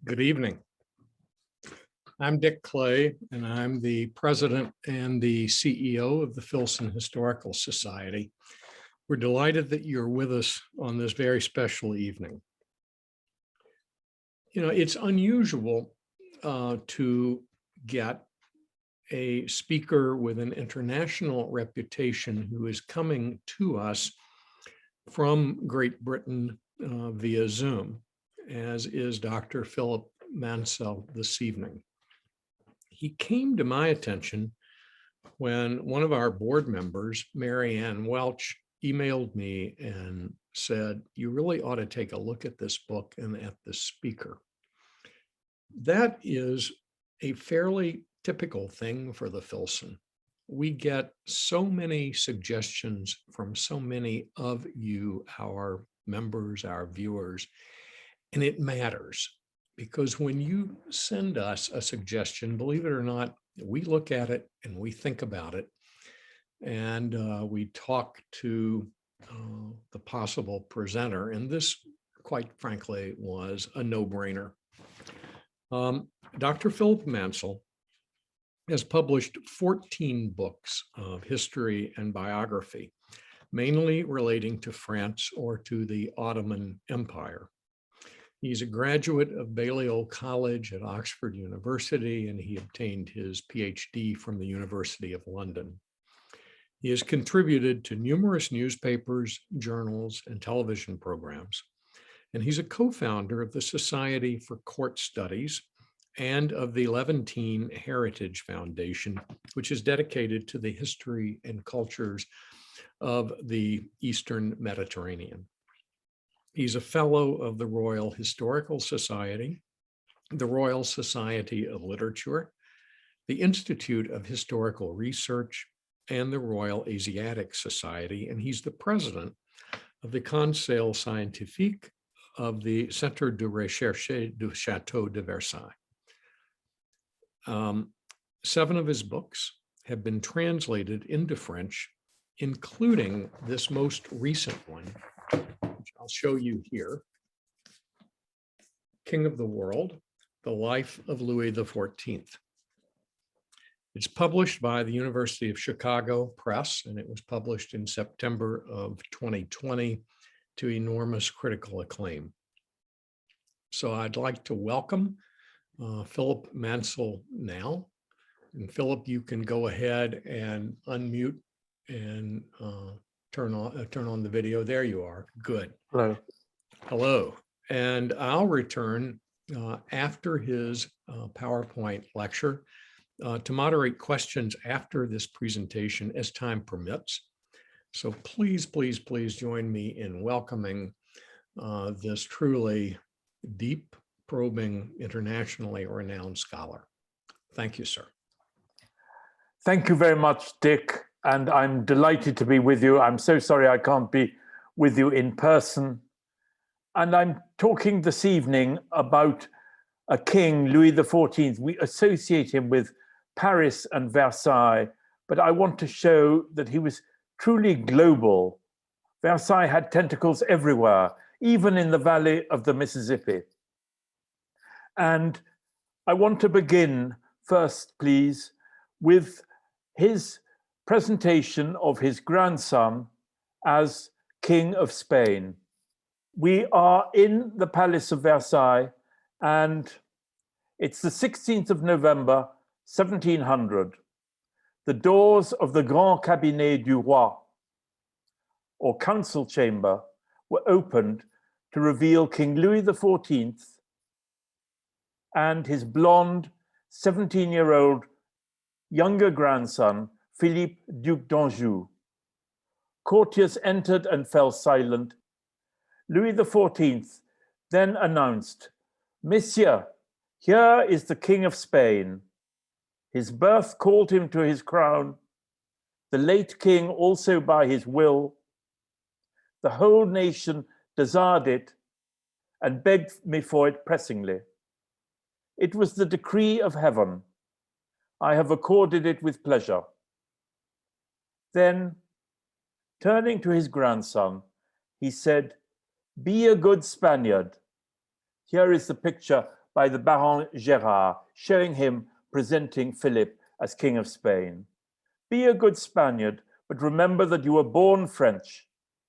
Good evening. I'm Dick Clay, and I'm the president and the CEO of the Filson Historical Society. We're delighted that you're with us on this very special evening. You know, it's unusual to get a speaker with an international reputation who is coming to us from Great Britain via Zoom, as is Dr. Philip Mansel this evening. He came to my attention when one of our board members, Mary Ann Welch, emailed me and said, "You really ought to take a look at this book and at the speaker." That is a fairly typical thing for the Filson. We get so many suggestions from so many of you, our members, our viewers, and it matters because when you send us a suggestion, believe it or not, we look at it and we think about it, and we talk to the possible presenter, and this, quite frankly, was a no-brainer. Dr. Philip Mansel has published 14 books of history and biography, mainly relating to France or to the Ottoman Empire. He's a graduate of Balliol College at Oxford University, and he obtained his PhD from the University of London. He has contributed to numerous newspapers, journals, and television programs, and he's a co-founder of the Society for Court Studies and of the Levantine Heritage Foundation, which is dedicated to the history and cultures of the Eastern Mediterranean. He's a fellow of the Royal Historical Society, the Royal Society of Literature, the Institute of Historical Research, and the Royal Asiatic Society, and he's the president of the Conseil Scientifique of the Centre de Recherche du Chateau de Versailles. 7 of his books have been translated into French, including this most recent one, which I'll show you here, King of the World, The Life of Louis XIV. It's published by the University of Chicago Press, and it was published in September of 2020 to enormous critical acclaim. So I'd like to welcome Philip Mansel now. And Philip, you can go ahead and unmute and turn on the video. There you are. Good. Hello. Hello. And I'll return after his PowerPoint lecture to moderate questions after this presentation as time permits. So please, please, please join me in welcoming this truly deep, probing, internationally renowned scholar. Thank you, sir. Thank you very much, Dick. And I'm delighted to be with you. I'm so sorry I can't be with you in person. And I'm talking this evening about a king, Louis XIV. We associate him with Paris and Versailles, but I want to show that he was truly global. Versailles had tentacles everywhere, even in the valley of the Mississippi. And I want to begin first, please, with his presentation of his grandson as King of Spain. We are in the Palace of Versailles, and it's the 16th of November, 1700. The doors of the Grand Cabinet du Roi, or council chamber, were opened to reveal King Louis XIV and his blonde 17-year-old younger grandson, Philippe, Duc d'Anjou. Courtiers entered and fell silent. Louis XIV then announced, "Messieurs, here is the King of Spain. His birth called him to his crown, the late king also by his will. The whole nation desired it and begged me for it pressingly. It was the decree of heaven. I have accorded it with pleasure." Then, turning to his grandson, he said, "Be a good Spaniard." Here is the picture by the Baron Gerard, showing him presenting Philip as King of Spain. Be a good Spaniard, but remember that you were born French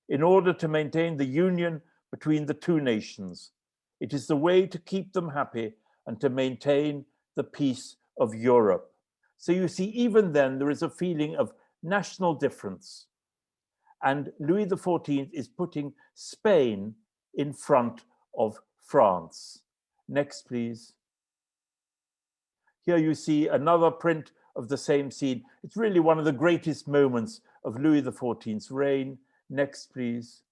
in order to maintain the union between the two nations. It is the way to keep them happy and to maintain the peace of Europe. So you see, even then, there is a feeling of national difference. And Louis XIV is putting Spain in front of France. Next, please. Here you see another print of the same scene. It's really one of the greatest moments of Louis XIV's reign. Next, please.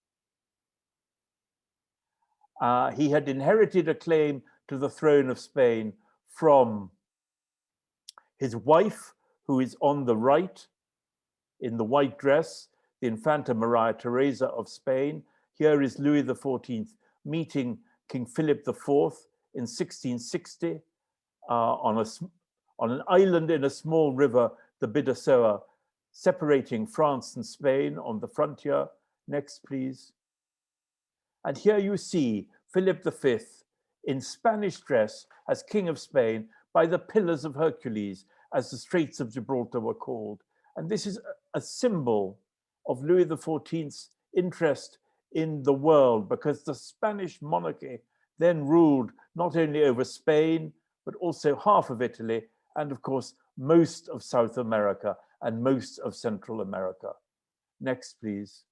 He had inherited a claim to the throne of Spain from his wife, who is on the right in the white dress, the Infanta Maria Theresa of Spain. Here is Louis XIV meeting King Philip IV in 1660 on an island in a small river, the Bidassoa, separating France and Spain on the frontier. Next, please. And here you see Philip V in Spanish dress as King of Spain by the Pillars of Hercules, as the Straits of Gibraltar were called. And this is a symbol of Louis XIV's interest in the world, because the Spanish monarchy then ruled not only over Spain, but also half of Italy, and of course, most of South America and most of Central America. Next, please.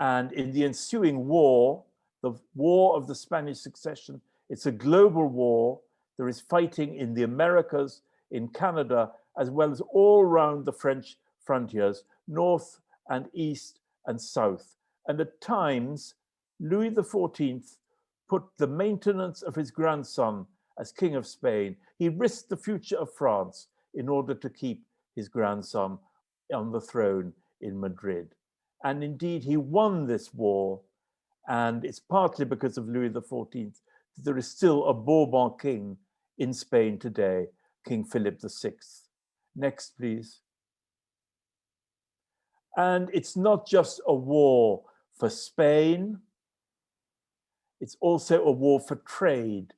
And in the ensuing war, the War of the Spanish Succession, it's a global war. There is fighting in the Americas, in Canada, as well as all around the French frontiers, north and east and south. And at times, Louis XIV put the maintenance of his grandson as King of Spain. He risked the future of France in order to keep his grandson on the throne in Madrid. And indeed, he won this war. And it's partly because of Louis XIV that there is still a Bourbon king in Spain today, King Philip VI. Next, please. And it's not just a war for Spain, it's also a war for trade.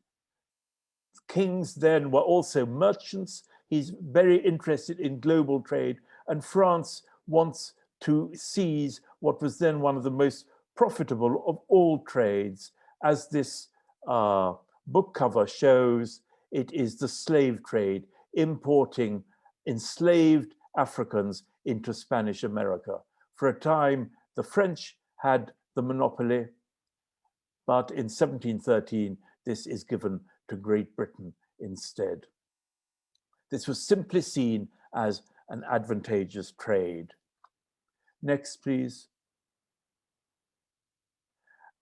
Kings then were also merchants. He's very interested in global trade, and France wants to seize what was then one of the most profitable of all trades. As this book cover shows, it is the slave trade, importing enslaved Africans into Spanish America. For a time, the French had the monopoly, but in 1713, this is given to Great Britain instead. This was simply seen as an advantageous trade. Next, please.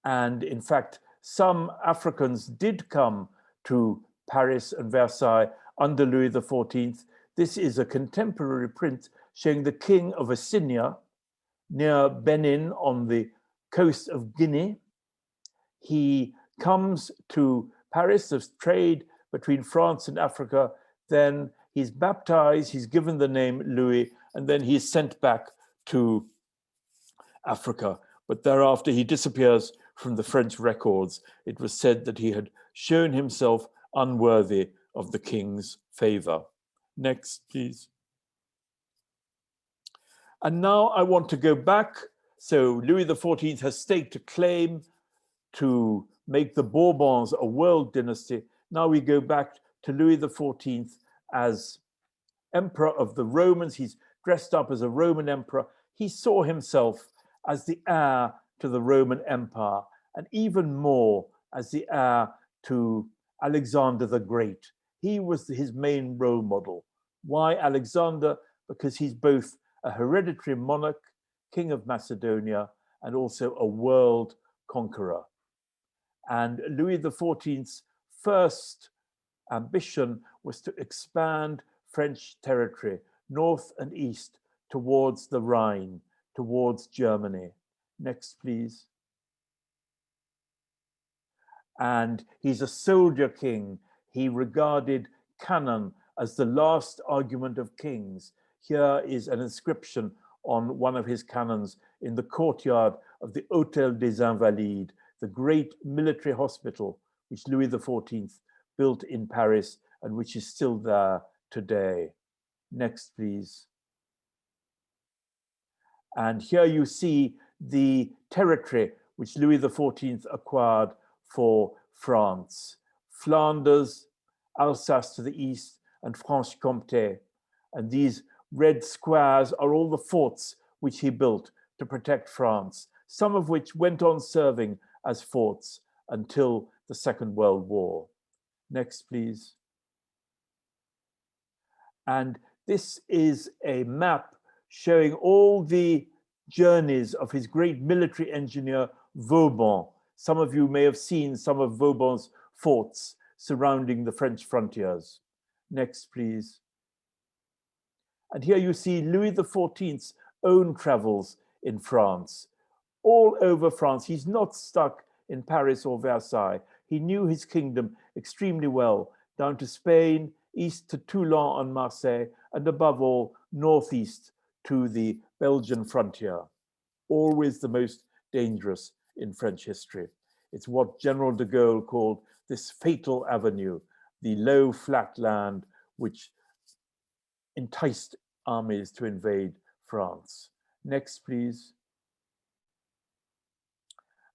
And in fact, some Africans did come to Paris and Versailles under Louis XIV. This is a contemporary print showing the King of Abyssinia near Benin on the coast of Guinea. He comes to Paris, there's trade between France and Africa. Then he's baptized, he's given the name Louis, and then he's sent back to Africa. But thereafter he disappears from the French records. It was said that he had shown himself unworthy of the king's favor. Next, please. And now I want to go back. So Louis XIV has staked a claim to make the Bourbons a world dynasty. Now we go back to Louis XIV as Emperor of the Romans. He's dressed up as a Roman emperor. He saw himself as the heir to the Roman Empire, and even more as the heir to Alexander the Great. He was his main role model. Why Alexander? Because he's both a hereditary monarch, King of Macedonia, and also a world conqueror. And Louis XIV's first ambition was to expand French territory north and east towards the Rhine, towards Germany. Next, please. And he's a soldier king. He regarded cannon as the last argument of kings. Here is an inscription on one of his cannons in the courtyard of the Hôtel des Invalides, the great military hospital which Louis XIV built in Paris and which is still there today. Next, please. And here you see the territory which Louis XIV acquired for France. Flanders, Alsace to the east, and Franche-Comté. And these red squares are all the forts which he built to protect France, some of which went on serving as forts until the Second World War. Next, please. And this is a map showing all the journeys of his great military engineer, Vauban. Some of you may have seen some of Vauban's forts surrounding the French frontiers. Next, please. And here you see Louis XIV's own travels in France, all over France. He's not stuck in Paris or Versailles. He knew his kingdom extremely well, down to Spain, east to Toulon and Marseille, and above all, northeast to the Belgian frontier, always the most dangerous in French history. It's what General de Gaulle called this fatal avenue, the low flat land which enticed armies to invade France. Next, please.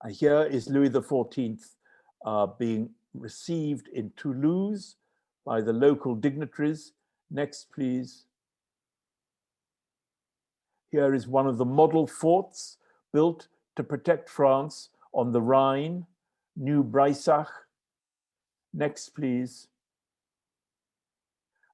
And here is Louis XIV being received in Toulouse by the local dignitaries. Next, please. Here is one of the model forts built to protect France on the Rhine, New Breisach. Next, please.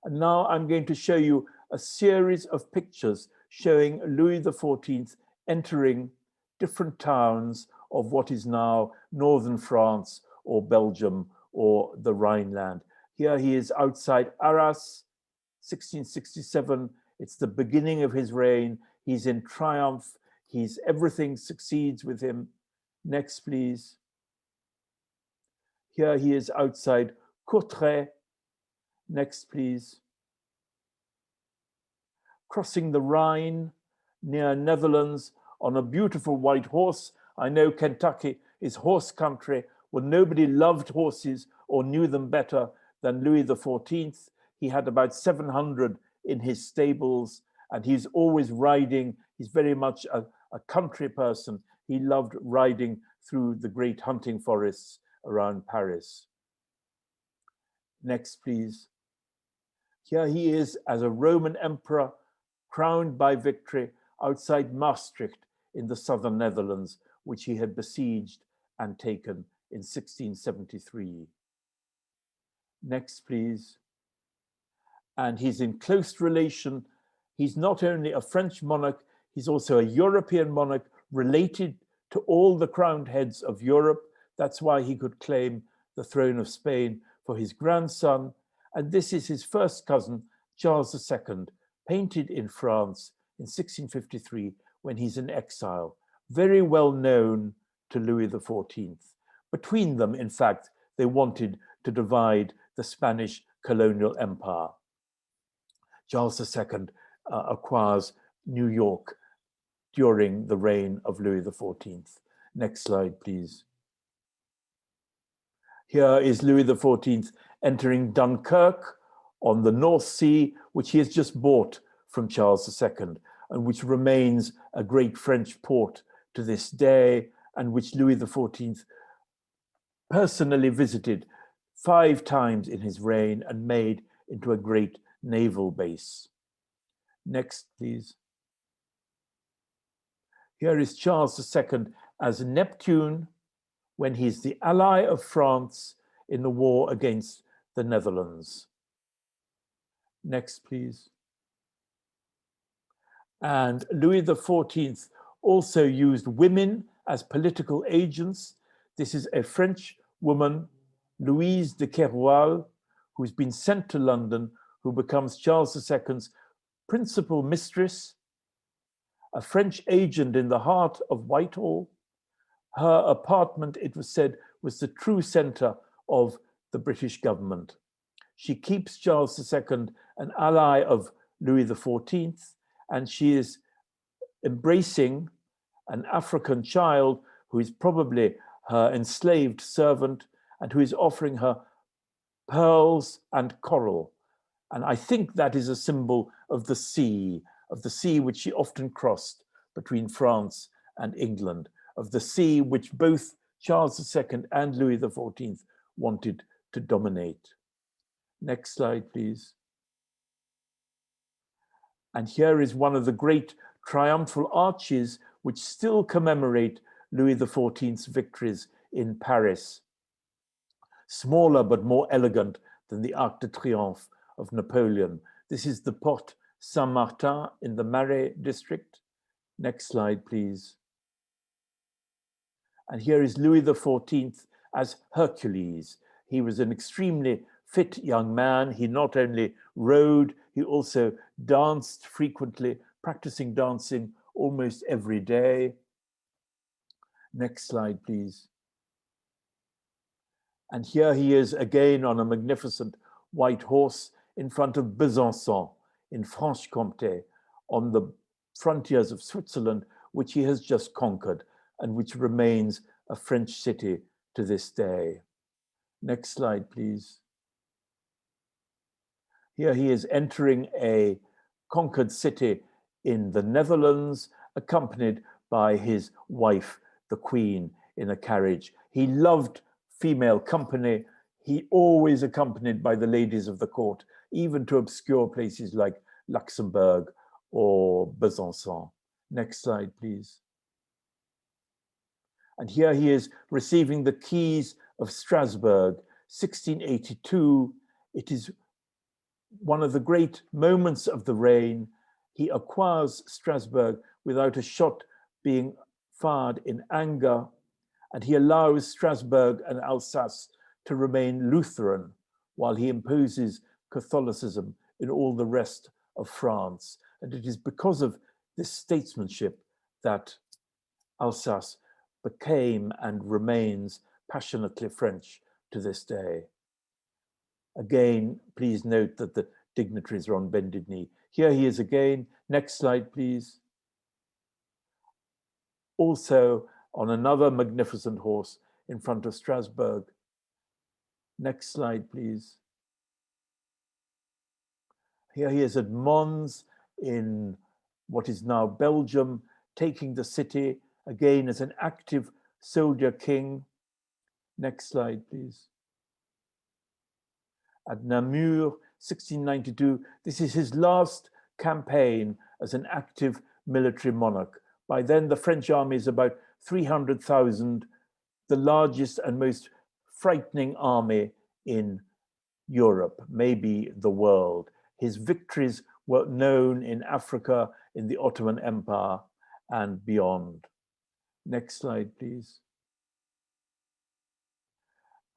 And now I'm going to show you a series of pictures showing Louis XIV entering different towns of what is now northern France or Belgium or the Rhineland. Here he is outside Arras, 1667. It's the beginning of his reign. He's in triumph. Everything succeeds with him. Next, please. Here he is outside Courtrai. Next, please. Crossing the Rhine near Netherlands on a beautiful white horse. I know Kentucky is horse country. Well, nobody loved horses or knew them better than Louis XIV. He had about 700 in his stables, and he's always riding. He's very much a country person. He loved riding through the great hunting forests around Paris. Next, please. Here he is as a Roman emperor, crowned by victory outside Maastricht in the southern Netherlands, which he had besieged and taken in 1673. Next, please. And he's in close relation. He's not only a French monarch, he's also a European monarch related to all the crowned heads of Europe. That's why he could claim the throne of Spain for his grandson. And this is his first cousin, Charles II, painted in France in 1653 when he's in exile, very well known to Louis XIV. Between them, in fact, they wanted to divide the Spanish colonial empire. Charles II acquires New York during the reign of Louis XIV. Next slide, please. Here is Louis XIV entering Dunkirk on the North Sea, which he has just bought from Charles II, and which remains a great French port to this day, and which Louis XIV personally visited 5 times in his reign and made into a great naval base. Next, please. Here is Charles II as Neptune when he's the ally of France in the war against the Netherlands. Next, please. And Louis XIV also used women as political agents. This is a French woman, Louise de Keroualle, who's been sent to London, who becomes Charles II's principal mistress, a French agent in the heart of Whitehall. Her apartment, it was said, was the true center of the British government. She keeps Charles II an ally of Louis XIV, and she is embracing an African child who is probably her enslaved servant, and who is offering her pearls and coral. And I think that is a symbol of the sea which she often crossed between France and England, of the sea which both Charles II and Louis XIV wanted to dominate. Next slide, please. And here is one of the great triumphal arches which still commemorate Louis XIV's victories in Paris. Smaller but more elegant than the Arc de Triomphe of Napoleon. This is the Porte Saint-Martin in the Marais district. Next slide, please. And here is Louis XIV as Hercules. He was an extremely fit young man. He not only rode, he also danced frequently, practicing dancing almost every day. Next slide, please. And here he is again on a magnificent white horse in front of Besançon in Franche-Comté, on the frontiers of Switzerland, which he has just conquered and which remains a French city to this day. Next slide, please. Here he is entering a conquered city in the Netherlands, accompanied by his wife, the Queen, in a carriage. He loved female company. He always accompanied by the ladies of the court, even to obscure places like Luxembourg or Besançon. Next slide, please. And here he is receiving the keys of Strasbourg, 1682. It is one of the great moments of the reign. He acquires Strasbourg without a shot being fired in anger, and he allows Strasbourg and Alsace to remain Lutheran while he imposes Catholicism in all the rest of France. And it is because of this statesmanship that Alsace became and remains passionately French to this day. Again, please note that the dignitaries are on bended knee. Here he is again. Next slide, please. Also on another magnificent horse in front of Strasbourg. Next slide, please. Here he is at Mons in what is now Belgium, taking the city again as an active soldier king. Next slide, please. At Namur, 1692, this is his last campaign as an active military monarch. By then, the French army is about 300,000, the largest and most frightening army in Europe, maybe the world. His victories were known in Africa, in the Ottoman Empire, and beyond. Next slide, please.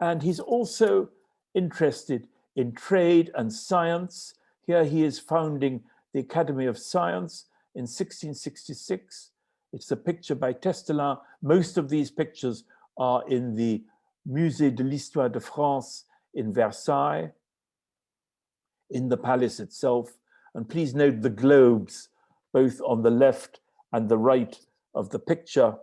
And he's also interested in trade and science. Here he is founding the Academy of Science in 1666. It's a picture by Testelin. Most of these pictures are in the Musée de l'Histoire de France in Versailles, in the palace itself. And please note the globes, both on the left and the right of the picture.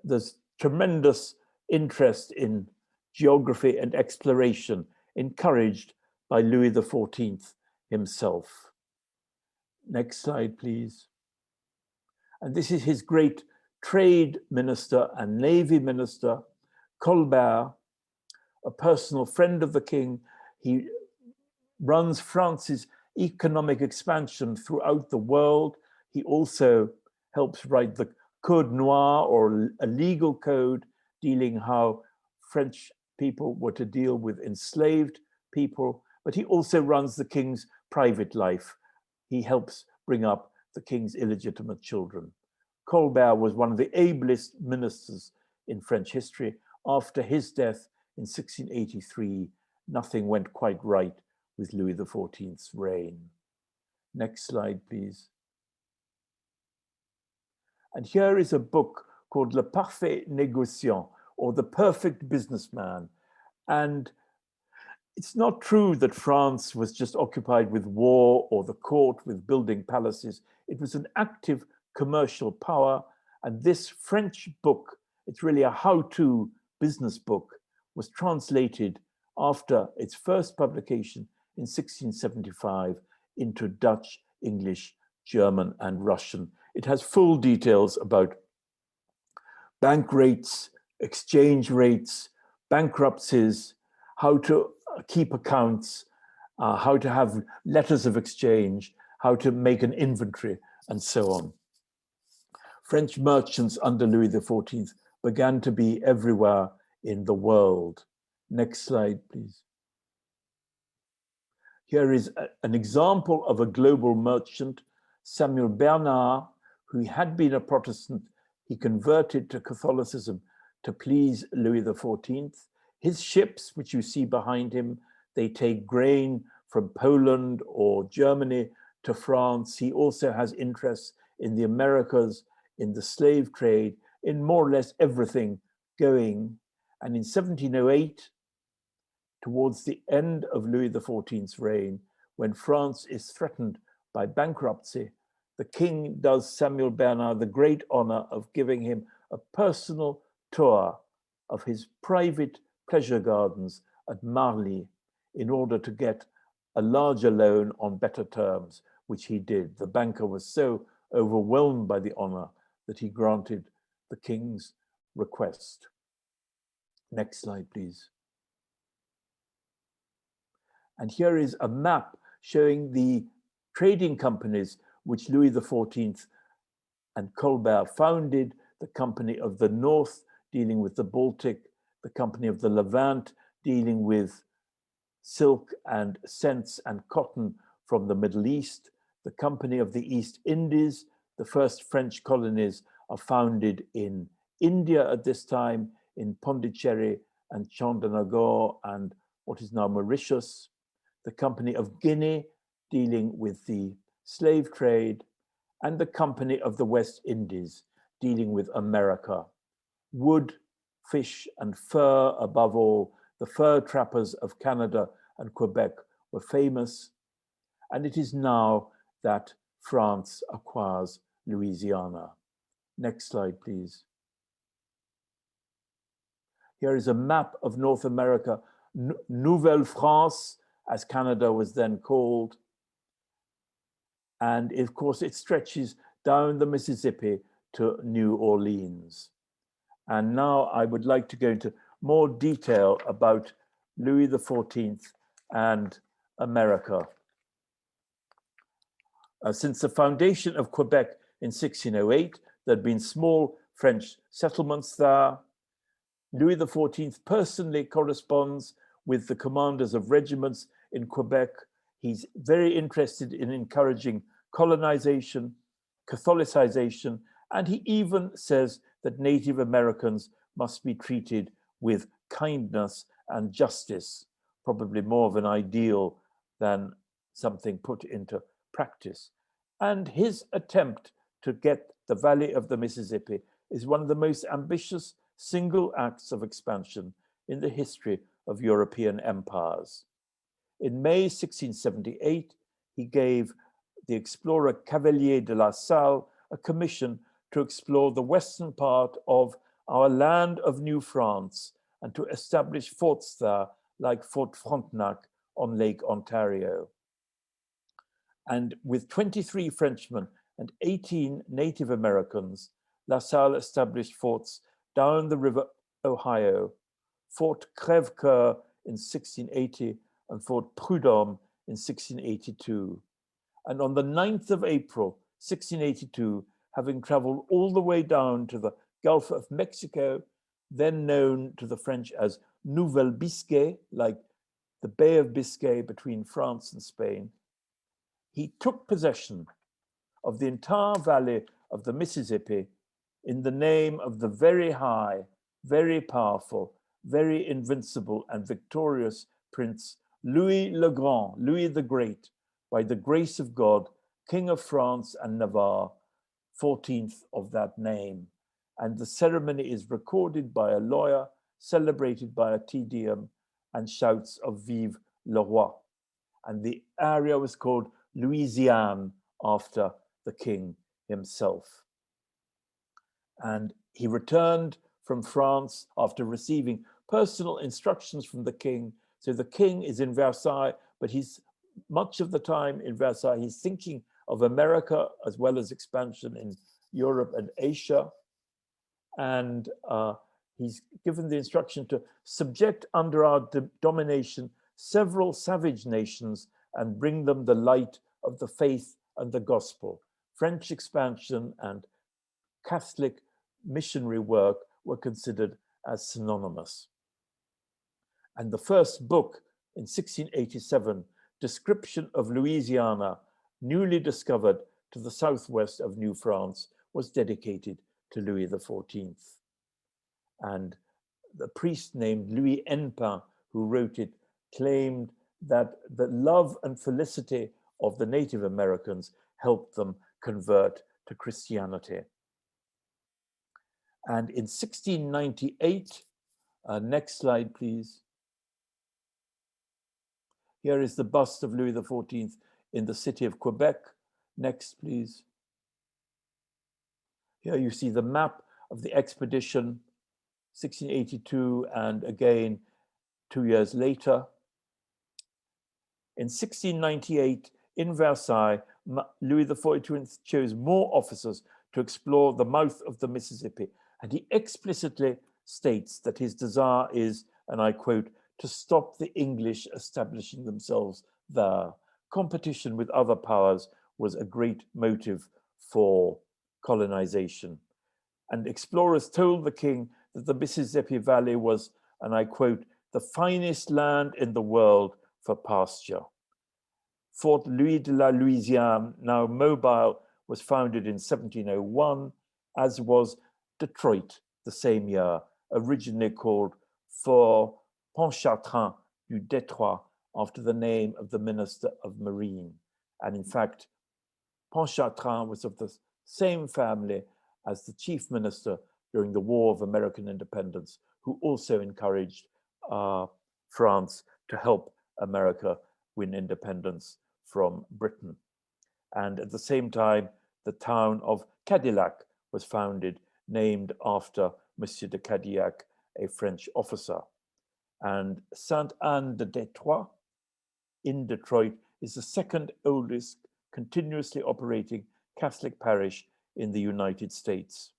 There's tremendous interest in geography and exploration, encouraged by Louis XIV himself. Next slide, please. And this is his great trade minister and navy minister, Colbert, a personal friend of the king. He runs France's economic expansion throughout the world. He also helps write the Code Noir, or a legal code dealing how French people were to deal with enslaved people, but he also runs the king's private life. He helps bring up the king's illegitimate children. Colbert was one of the ablest ministers in French history. After his death in 1683, nothing went quite right with Louis XIV's reign. Next slide, please. And here is a book called Le Parfait Négociant, or The Perfect Businessman. And it's not true that France was just occupied with war or the court with building palaces. It was an active commercial power. And this French book, it's really a how-to business book, was translated after its first publication in 1675 into Dutch, English, German, and Russian. It has full details about bank rates, exchange rates, bankruptcies, how to keep accounts, how to have letters of exchange, how to make an inventory, and so on. French merchants under Louis XIV began to be everywhere in the world. Next slide, please. Here is an example of a global merchant, Samuel Bernard, who had been a Protestant. He converted to Catholicism to please Louis XIV. His ships, which you see behind him, they take grain from Poland or Germany to France. He also has interests in the Americas, in the slave trade, in more or less everything going. And in 1708, towards the end of Louis XIV's reign, when France is threatened by bankruptcy, the king does Samuel Bernard the great honor of giving him a personal tour of his private pleasure gardens at Marly in order to get a larger loan on better terms, which he did. The banker was so overwhelmed by the honor that he granted the king's request. Next slide, please. And here is a map showing the trading companies which Louis XIV and Colbert founded: the Company of the North, dealing with the Baltic; the Company of the Levant, dealing with silk and scents and cotton from the Middle East; the Company of the East Indies. The first French colonies are founded in India at this time, in Pondicherry and Chandernagore and what is now Mauritius; the Company of Guinea, dealing with the slave trade; and the Company of the West Indies, dealing with America. Wood, fish, and fur, above all, the fur trappers of Canada and Quebec were famous. And it is now that France acquires Louisiana. Next slide, please. Here is a map of North America, Nouvelle France, as Canada was then called. And of course, it stretches down the Mississippi to New Orleans. And now I would like to go into more detail about Louis XIV and America. Since the foundation of Quebec in 1608, there had been small French settlements there. Louis XIV personally corresponds with the commanders of regiments in Quebec. He's very interested in encouraging colonization, Catholicization, and he even says that Native Americans must be treated with kindness and justice, probably more of an ideal than something put into practice. And his attempt to get the Valley of the Mississippi is one of the most ambitious single acts of expansion in the history of European empires. In May 1678, he gave the explorer Cavelier de La Salle a commission to explore the western part of our land of New France and to establish forts there, like Fort Frontenac on Lake Ontario. And with 23 Frenchmen and 18 Native Americans, La Salle established forts down the river Ohio, Fort Crèvecoeur in 1680 and Fort Prudhomme in 1682. And on the 9th of April, 1682, having traveled all the way down to the Gulf of Mexico, then known to the French as Nouvelle Biscay, like the Bay of Biscay between France and Spain, he took possession of the entire valley of the Mississippi in the name of the very high, very powerful, very invincible and victorious Prince Louis le Grand, Louis the Great, by the grace of God, King of France and Navarre, 14th of that name. And the ceremony is recorded by a lawyer, celebrated by a Te Deum and shouts of Vive le Roi. And the area was called Louisiana after the king himself. And he returned from France after receiving personal instructions from the king. So the king is in Versailles, but he's much of the time in Versailles, he's thinking of America as well as expansion in Europe and Asia. And he's given the instruction to subject under our domination several savage nations and bring them the light of the faith and the gospel. French expansion and Catholic missionary work were considered as synonymous. And the first book in 1687, Description of Louisiana, newly discovered to the southwest of New France, was dedicated to Louis XIV. And the priest named Louis Empe, who wrote it, claimed that the love and felicity of the Native Americans helped them convert to Christianity. And in 1698, next slide, please. Here is the bust of Louis XIV in the city of Quebec. Next, please. Here you see the map of the expedition, 1682, and again 2 years later. In 1698, in Versailles, Louis XIV chose more officers to explore the mouth of the Mississippi, and he explicitly states that his desire is, and I quote, to stop the English establishing themselves there. Competition with other powers was a great motive for colonization. And explorers told the king that the Mississippi Valley was, and I quote, the finest land in the world for pasture. Fort Louis de la Louisiane, now mobile, was founded in 1701, as was Detroit the same year, originally called Fort Pontchartrain du Détroit, after the name of the Minister of Marine. And in fact, Pontchartrain was of the same family as the chief minister during the War of American Independence, who also encouraged France to help America win independence from Britain. And at the same time, the town of Cadillac was founded, named after Monsieur de Cadillac, a French officer. And Sainte-Anne-de-Détroit in Detroit is the second oldest continuously operating Catholic parish in the United States.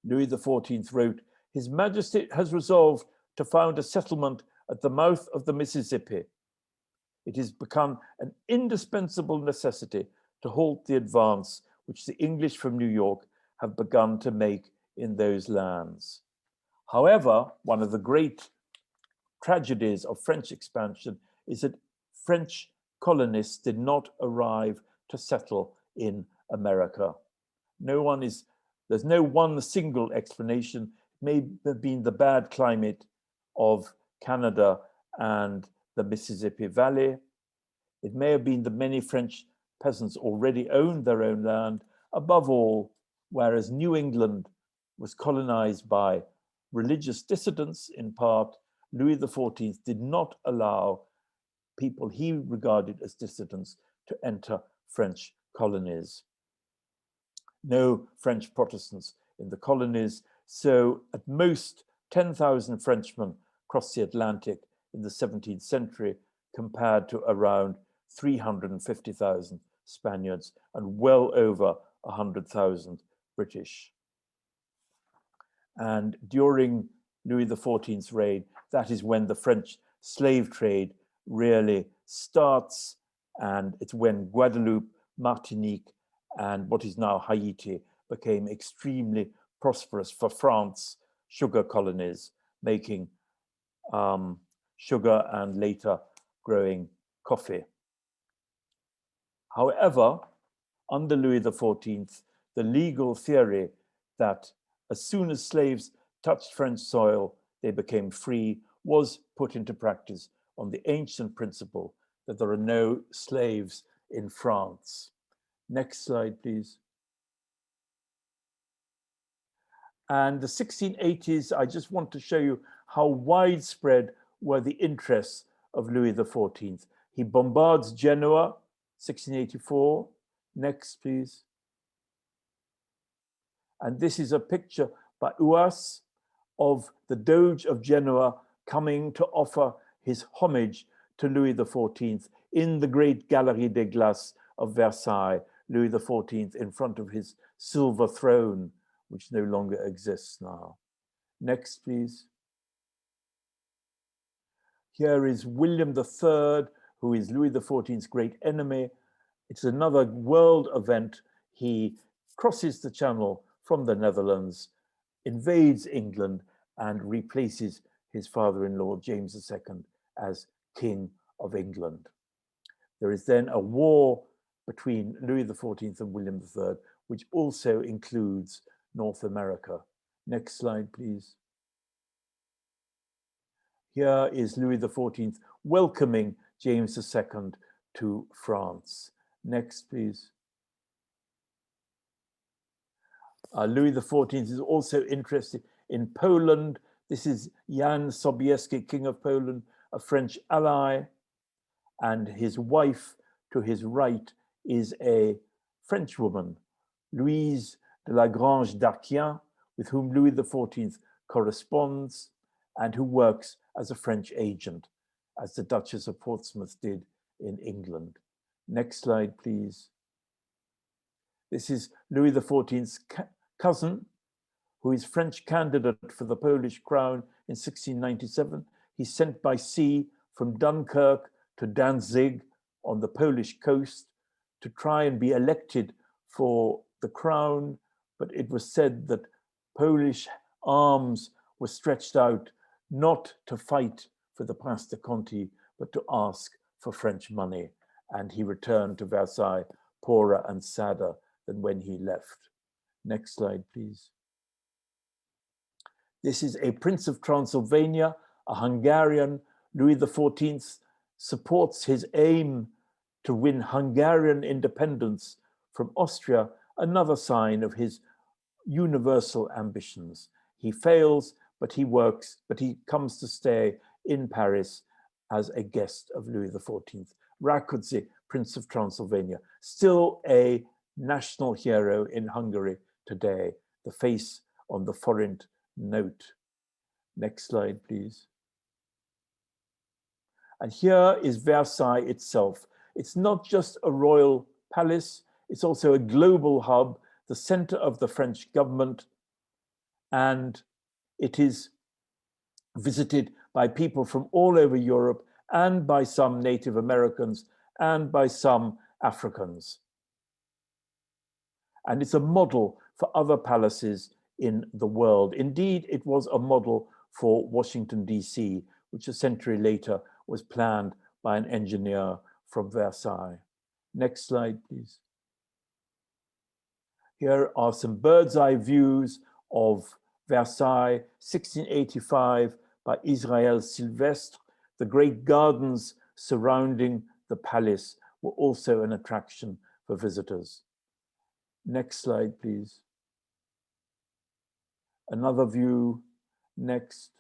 Louis XIV wrote, His Majesty has resolved to found a settlement at the mouth of the Mississippi. It has become an indispensable necessity to halt the advance which the English from New York have begun to make in those lands. However, one of the great tragedies of French expansion is that French colonists did not arrive to settle in America. There's no one single explanation. It may have been the bad climate of Canada and the Mississippi Valley. It may have been the many French peasants already owned their own land. Above all, whereas New England was colonized by religious dissidents in part, Louis XIV did not allow people he regarded as dissidents to enter French colonies. No French Protestants in the colonies, so at most 10,000 Frenchmen crossed the Atlantic in the 17th century, compared to around 350,000 Spaniards and well over 100,000 British. And during Louis XIV's reign, that is when the French slave trade really starts, and it's when Guadeloupe, Martinique, and what is now Haiti became extremely prosperous for France sugar colonies, making sugar and later growing coffee. However, under Louis XIV, the legal theory that as soon as slaves touched French soil, they became free was put into practice on the ancient principle that there are no slaves in France. Next slide, please. And the 1680s, I just want to show you how widespread were the interests of Louis XIV. He bombards Genoa, 1684. Next, please. And this is a picture by Uas of the Doge of Genoa coming to offer his homage to Louis XIV in the great Galerie des Glaces of Versailles. Louis XIV in front of his silver throne, which no longer exists now. Next, please. Here is William III, who is Louis XIV's great enemy. It's another world event. He crosses the Channel from the Netherlands, invades England, and replaces his father-in-law, James II, as King of England. There is then a war between Louis XIV and William III, which also includes North America. Next slide, please. Here is Louis XIV welcoming James II to France. Next, please. Louis XIV is also interested in Poland. This is Jan Sobieski, King of Poland, a French ally, and his wife to his right is a French woman, Louise de la Grange d'Arquien, with whom Louis XIV corresponds and who works as a French agent, as the Duchess of Portsmouth did in England. Next slide, please. This is Louis XIV's cousin, who is French candidate for the Polish crown in 1697. He's sent by sea from Dunkirk to Danzig on the Polish coast to try and be elected for the crown, but it was said that Polish arms were stretched out not to fight for the Prince de Conti, but to ask for French money. And he returned to Versailles poorer and sadder than when he left. Next slide, please. This is a Prince of Transylvania, a Hungarian. Louis XIV supports his aim to win Hungarian independence from Austria, another sign of his universal ambitions. He fails, but he comes to stay in Paris as a guest of Louis XIV. Rakoczi, Prince of Transylvania, still a national hero in Hungary today, the face on the forint note. Next slide, please. And here is Versailles itself. It's not just a royal palace, it's also a global hub, the center of the French government, and it is visited by people from all over Europe and by some Native Americans and by some Africans. And it's a model for other palaces in the world. Indeed, it was a model for Washington, D.C., which a century later was planned by an engineer from Versailles. Next slide, please. Here are some bird's eye views of Versailles, 1685, by Israel Sylvestre. The great gardens surrounding the palace were also an attraction for visitors. Next slide, please. Another view, next.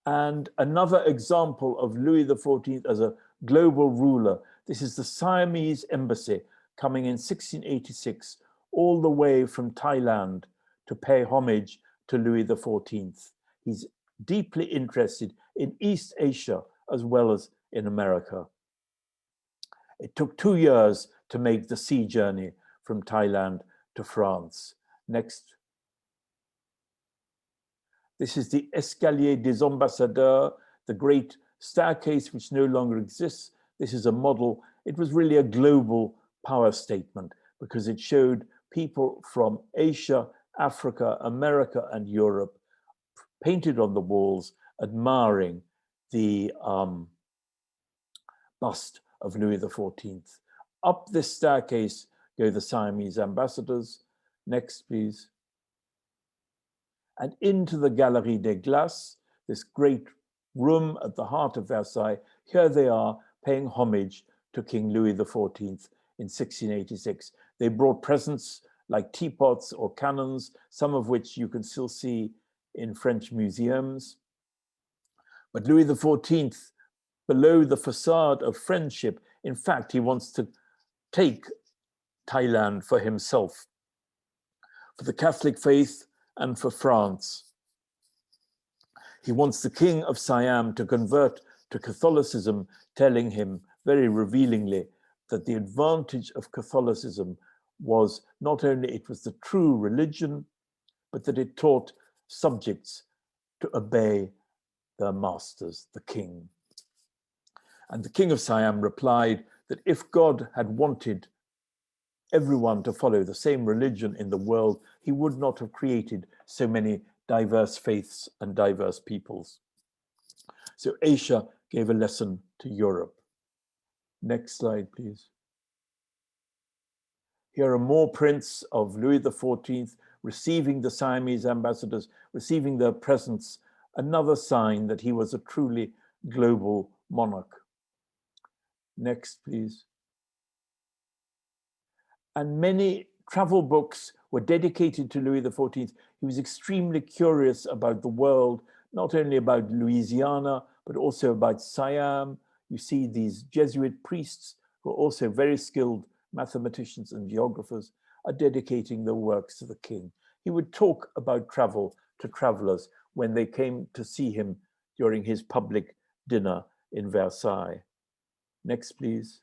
And another example of Louis XIV as a global ruler. This is the Siamese embassy coming in 1686, all the way from Thailand to pay homage to Louis XIV. He's deeply interested in East Asia as well as in America. It took 2 years to make the sea journey from Thailand to France. Next. This is the Escalier des Ambassadeurs, the great staircase which no longer exists. This is a model. It was really a global power statement because it showed people from Asia, Africa, America, and Europe painted on the walls, admiring the bust of Louis XIV. Up this staircase go the Siamese ambassadors. Next, please. And into the Galerie des Glaces, this great room at the heart of Versailles. Here they are paying homage to King Louis XIV in 1686. They brought presents like teapots or cannons, some of which you can still see in French museums. But Louis XIV, below the facade of friendship, in fact, he wants to take Thailand for himself. For the Catholic faith and for France. He wants the king of Siam to convert to Catholicism, telling him very revealingly that the advantage of Catholicism was not only it was the true religion, but that it taught subjects to obey their masters, the king. And the king of Siam replied that if God had wanted everyone to follow the same religion in the world, he would not have created so many diverse faiths and diverse peoples. So Asia gave a lesson to Europe. Next slide, please. Here are more prints of Louis XIV receiving the Siamese ambassadors, receiving their presents, another sign that he was a truly global monarch. Next, please. And many travel books were dedicated to Louis XIV. He was extremely curious about the world, not only about Louisiana, but also about Siam. You see these Jesuit priests, who are also very skilled mathematicians and geographers, are dedicating their works to the king. He would talk about travel to travelers when they came to see him during his public dinner in Versailles. Next, please.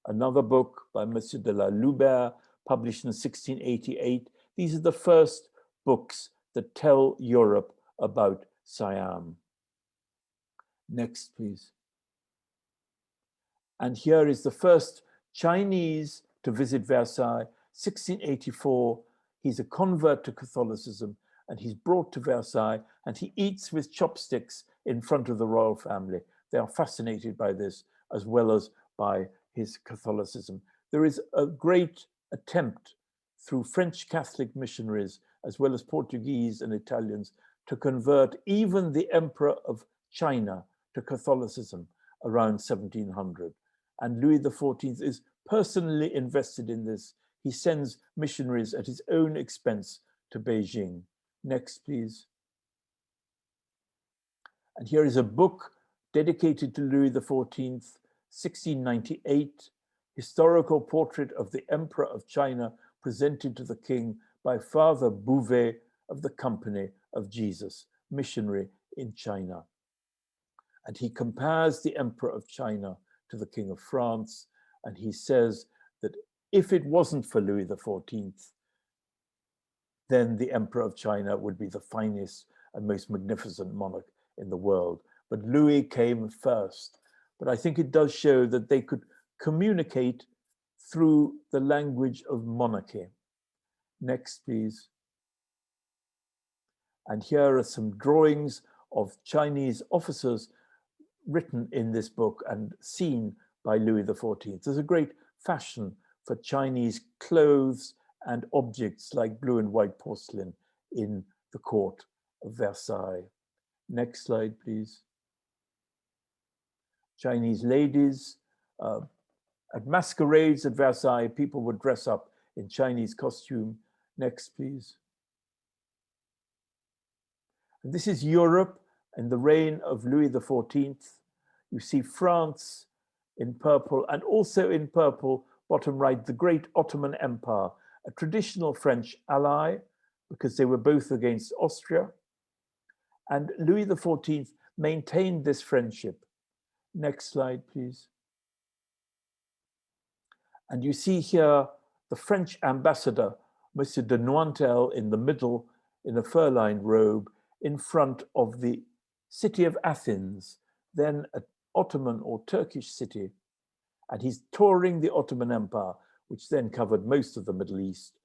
Another book by Monsieur de la Loubert, published in 1688. These are the first books that tell Europe about Siam. Next, please. And here is the first Chinese to visit Versailles, 1684. He's a convert to Catholicism, and he's brought to Versailles, and he eats with chopsticks in front of the royal family. They are fascinated by this, as well as by his Catholicism. There is a great attempt through French Catholic missionaries, as well as Portuguese and Italians, to convert even the Emperor of China to Catholicism around 1700. And Louis XIV is personally invested in this. He sends missionaries at his own expense to Beijing. Next, please. And here is a book dedicated to Louis XIV, 1698, historical portrait of the Emperor of China presented to the king by Father Bouvet of the Company of Jesus, missionary in China. And he compares the Emperor of China to the King of France, and he says that if it wasn't for Louis XIV, then the Emperor of China would be the finest and most magnificent monarch in the world. But Louis came first. But I think it does show that they could communicate through the language of monarchy. Next, please. And here are some drawings of Chinese officers written in this book and seen by Louis XIV. There's a great fashion for Chinese clothes and objects like blue and white porcelain in the court of Versailles. Next slide, please. Chinese ladies. At masquerades at Versailles, people would dress up in Chinese costume. Next, please. And this is Europe in the reign of Louis XIV. You see France in purple, and also in purple, bottom right, the great Ottoman Empire, a traditional French ally, because they were both against Austria. And Louis XIV maintained this friendship. Next slide, please. And you see here the French ambassador, Monsieur de Nointel, in the middle, in a fur-lined robe, in front of the city of Athens, then an Ottoman or Turkish city. And he's touring the Ottoman Empire, which then covered most of the Middle East,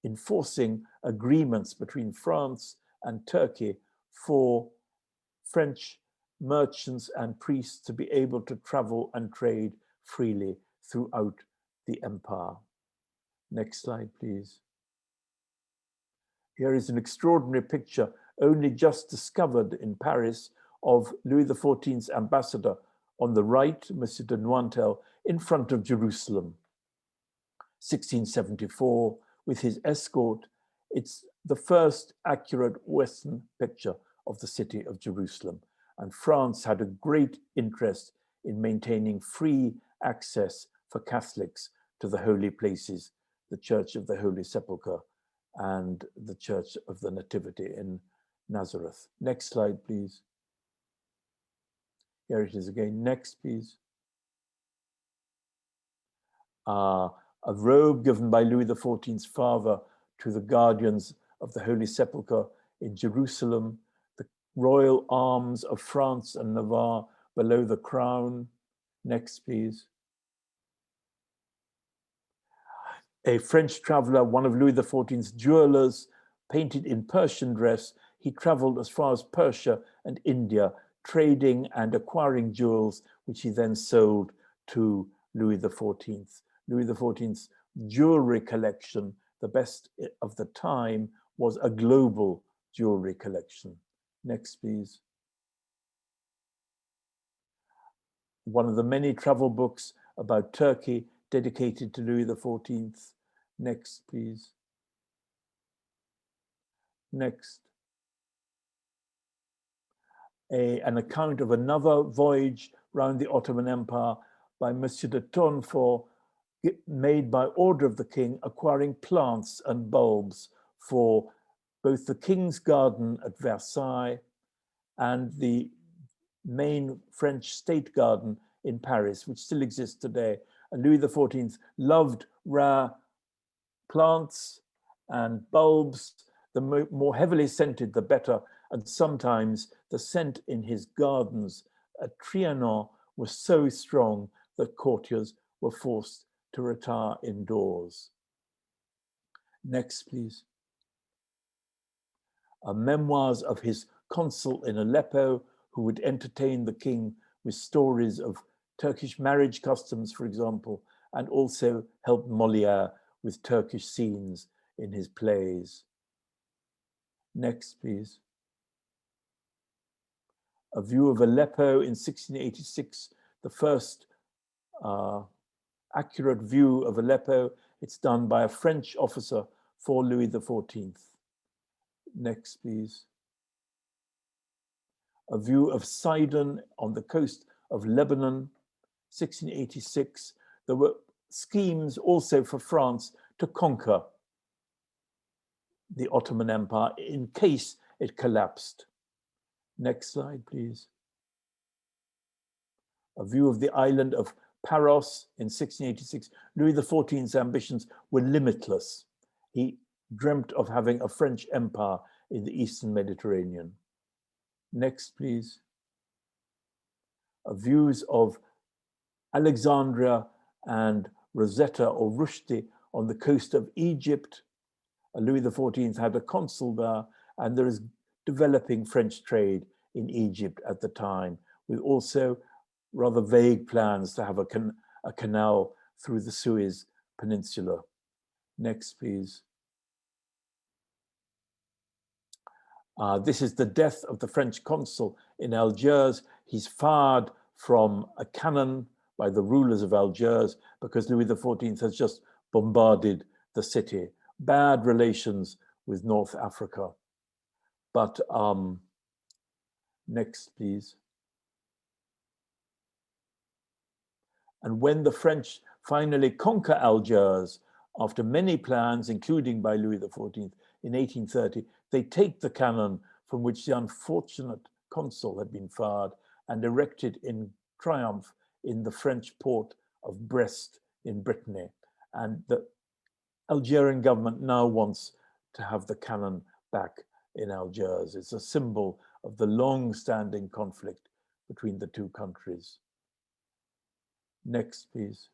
enforcing agreements between France and Turkey for French merchants and priests to be able to travel and trade freely throughout the empire. Next slide, please. Here is an extraordinary picture, only just discovered in Paris, of Louis XIV's ambassador on the right, Monsieur de Nointel, in front of Jerusalem, 1674, with his escort. It's the first accurate Western picture of the city of Jerusalem. And France had a great interest in maintaining free access for Catholics to the holy places, the Church of the Holy Sepulchre and the Church of the Nativity in Nazareth. Next slide, please. Here it is again. Next, please. A robe given by Louis XIV's father to the guardians of the Holy Sepulchre in Jerusalem, the royal arms of France and Navarre below the crown. Next, please. A French traveler, one of Louis XIV's jewelers, painted in Persian dress. He traveled as far as Persia and India, trading and acquiring jewels, which he then sold to Louis XIV. Louis XIV's jewelry collection, the best of the time, was a global jewelry collection. Next, please. One of the many travel books about Turkey dedicated to Louis XIV. Next, please. Next. An account of another voyage around the Ottoman Empire by Monsieur de Tournefort, made by order of the king, acquiring plants and bulbs for both the king's garden at Versailles and the main French state garden in Paris, which still exists today. And Louis XIV loved rare plants and bulbs. The more heavily scented, the better. And sometimes the scent in his gardens at Trianon was so strong that courtiers were forced to retire indoors. Next, please. Memoirs of his consul in Aleppo, who would entertain the king with stories of Turkish marriage customs, for example, and also helped Molière with Turkish scenes in his plays. Next, please. A view of Aleppo in 1686, the first accurate view of Aleppo. It's done by a French officer for Louis XIV. Next, please. A view of Sidon on the coast of Lebanon, 1686. There were schemes also for France to conquer the Ottoman Empire in case it collapsed. Next slide, please. A view of the island of Paros in 1686. Louis XIV's ambitions were limitless. He dreamt of having a French empire in the Eastern Mediterranean. Next, please. Views of Alexandria and Rosetta or Rushdie on the coast of Egypt. Louis XIV had a consul there, and there is developing French trade in Egypt at the time, with also rather vague plans to have a canal through the Suez Peninsula. Next, please. This is the death of the French consul in Algiers. He's fired from a cannon by the rulers of Algiers because Louis XIV has just bombarded the city. Bad relations with North Africa. But next, please. And when the French finally conquer Algiers, after many plans, including by Louis XIV in 1830, they take the cannon from which the unfortunate consul had been fired and erect it in triumph in the French port of Brest in Brittany. And the Algerian government now wants to have the cannon back in Algiers. It's a symbol of the long-standing conflict between the two countries. Next, please.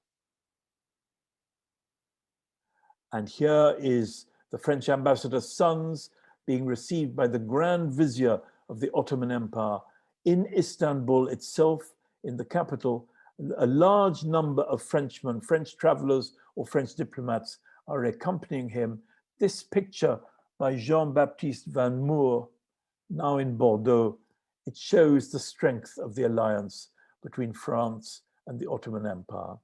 And here is the French ambassador's sons being received by the Grand Vizier of the Ottoman Empire in Istanbul itself, in the capital. A large number of Frenchmen, French travelers or French diplomats are accompanying him. This picture by Jean-Baptiste Van Moor, now in Bordeaux, it shows the strength of the alliance between France and the Ottoman Empire.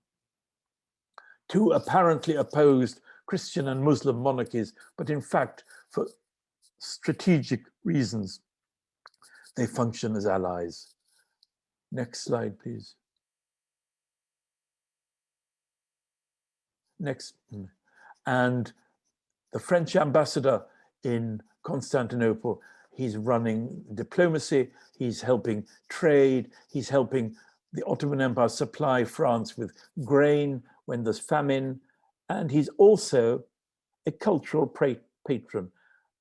Two apparently opposed Christian and Muslim monarchies, but in fact, for strategic reasons, they function as allies. Next slide, please. Next. And the French ambassador in Constantinople. He's running diplomacy, he's helping trade, he's helping the Ottoman Empire supply France with grain when there's famine, and he's also a cultural patron.